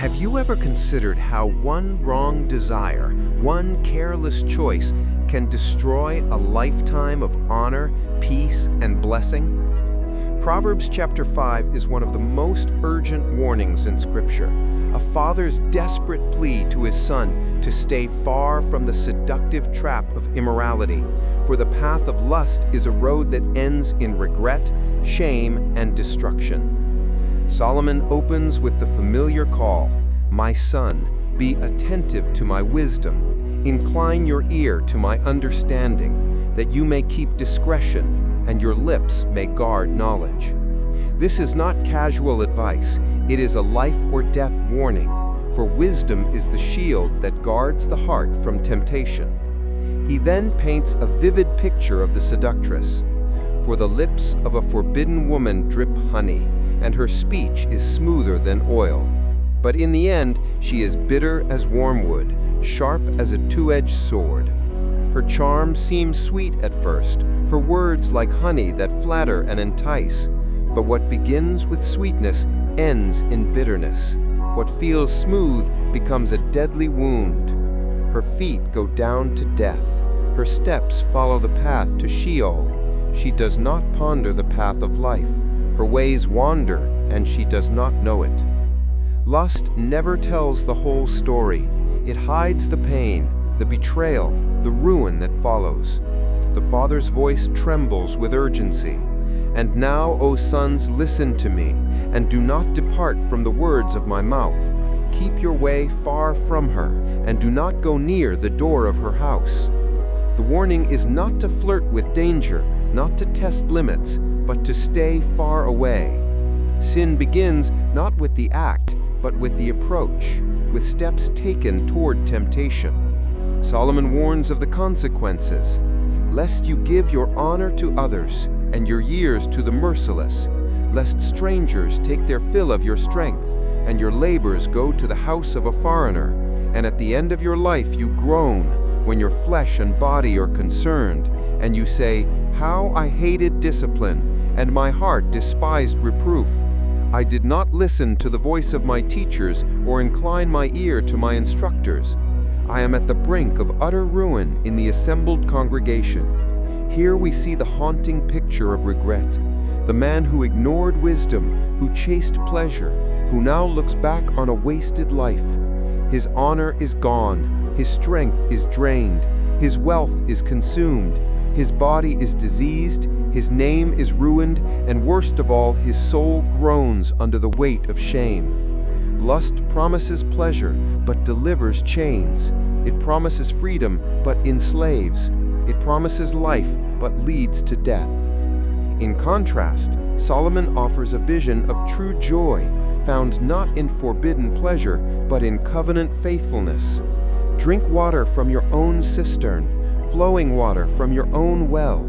Have you ever considered how one wrong desire, one careless choice, can destroy a lifetime of honor, peace, and blessing? Proverbs Chapter 5 is one of the most urgent warnings in Scripture, a father's desperate plea to his son to stay far from the seductive trap of immorality, for the path of lust is a road that ends in regret, shame, and destruction. Solomon opens with the familiar call, "My son, be attentive to my wisdom. Incline your ear to my understanding, that you may keep discretion, and your lips may guard knowledge." This is not casual advice, it is a life or death warning, for wisdom is the shield that guards the heart from temptation. He then paints a vivid picture of the seductress. "For the lips of a forbidden woman drip honey, and her speech is smoother than oil. But in the end, she is bitter as wormwood, sharp as a two-edged sword. Her charm seems sweet at first, her words like honey that flatter and entice. But what begins with sweetness ends in bitterness. What feels smooth becomes a deadly wound. Her feet go down to death. Her steps follow the path to Sheol. She does not ponder the path of life. Her ways wander, and she does not know it." Lust never tells the whole story. It hides the pain, the betrayal, the ruin that follows. The Father's voice trembles with urgency. "And now, O sons, listen to me, and do not depart from the words of my mouth. Keep your way far from her, and do not go near the door of her house." The warning is not to flirt with danger, not to test limits, but to stay far away. Sin begins not with the act, but with the approach, with steps taken toward temptation. Solomon warns of the consequences. "Lest you give your honor to others, and your years to the merciless, lest strangers take their fill of your strength, and your labors go to the house of a foreigner, and at the end of your life you groan when your flesh and body are concerned, and you say, 'How I hated discipline, and my heart despised reproof. I did not listen to the voice of my teachers or incline my ear to my instructors. I am at the brink of utter ruin in the assembled congregation.'" Here we see the haunting picture of regret. The man who ignored wisdom, who chased pleasure, who now looks back on a wasted life. His honor is gone, his strength is drained, his wealth is consumed, his body is diseased, his name is ruined, and worst of all, his soul groans under the weight of shame. Lust promises pleasure, but delivers chains. It promises freedom, but enslaves. It promises life, but leads to death. In contrast, Solomon offers a vision of true joy, found not in forbidden pleasure, but in covenant faithfulness. "Drink water from your own cistern, flowing water from your own well.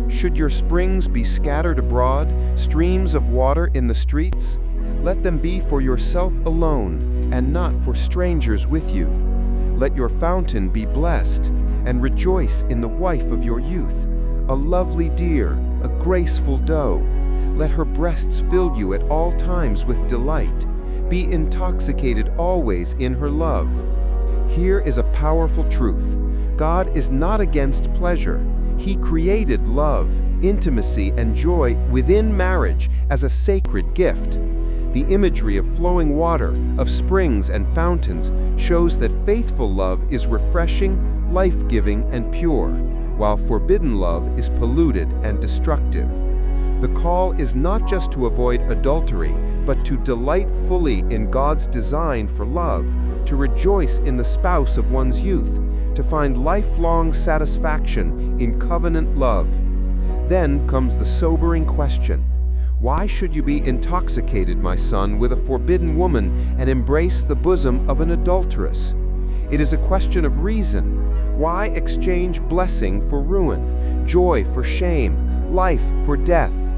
Should your springs be scattered abroad, streams of water in the streets? Let them be for yourself alone, and not for strangers with you. Let your fountain be blessed, and rejoice in the wife of your youth, a lovely deer, a graceful doe. Let her breasts fill you at all times with delight. Be intoxicated always in her love." Here is a powerful truth. God is not against pleasure. He created love, intimacy, and joy within marriage as a sacred gift. The imagery of flowing water, of springs and fountains, shows that faithful love is refreshing, life-giving, and pure, while forbidden love is polluted and destructive. The call is not just to avoid adultery, but to delight fully in God's design for love, to rejoice in the spouse of one's youth, to find lifelong satisfaction in covenant love. Then comes the sobering question: why should you be intoxicated, my son, with a forbidden woman and embrace the bosom of an adulteress? It is a question of reason. Why exchange blessing for ruin, joy for shame, life for death?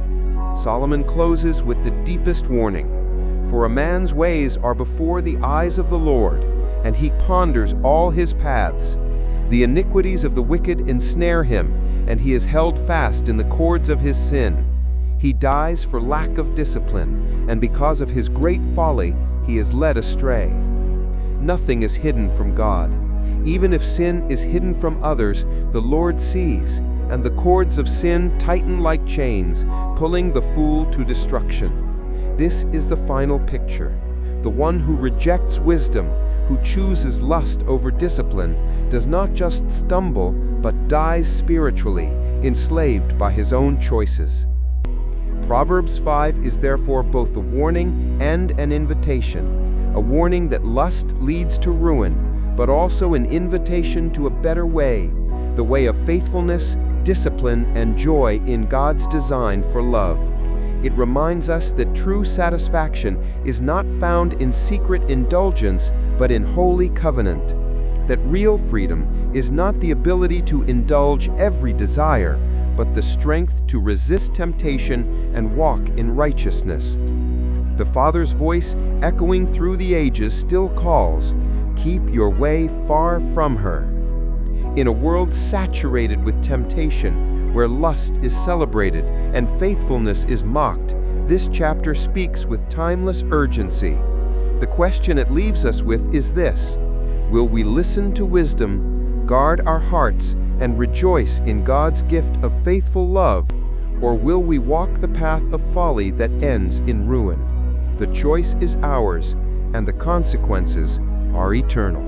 Solomon closes with the deepest warning. "For a man's ways are before the eyes of the Lord, and he ponders all his paths. The iniquities of the wicked ensnare him, and he is held fast in the cords of his sin. He dies for lack of discipline, and because of his great folly, he is led astray. Nothing is hidden from God. Even if sin is hidden from others, the Lord sees, and the cords of sin tighten like chains, pulling the fool to destruction. This is the final picture. The one who rejects wisdom, who chooses lust over discipline, does not just stumble, but dies spiritually, enslaved by his own choices. Proverbs 5 is therefore both a warning and an invitation, a warning that lust leads to ruin, but also an invitation to a better way, the way of faithfulness, discipline, and joy in God's design for love. It reminds us that true satisfaction is not found in secret indulgence, but in holy covenant. That real freedom is not the ability to indulge every desire, but the strength to resist temptation and walk in righteousness. The Father's voice, echoing through the ages, still calls, "Keep your way far from her." In a world saturated with temptation, where lust is celebrated and faithfulness is mocked, this chapter speaks with timeless urgency. The question it leaves us with is this: will we listen to wisdom, guard our hearts, and rejoice in God's gift of faithful love, or will we walk the path of folly that ends in ruin? The choice is ours, and the consequences are eternal.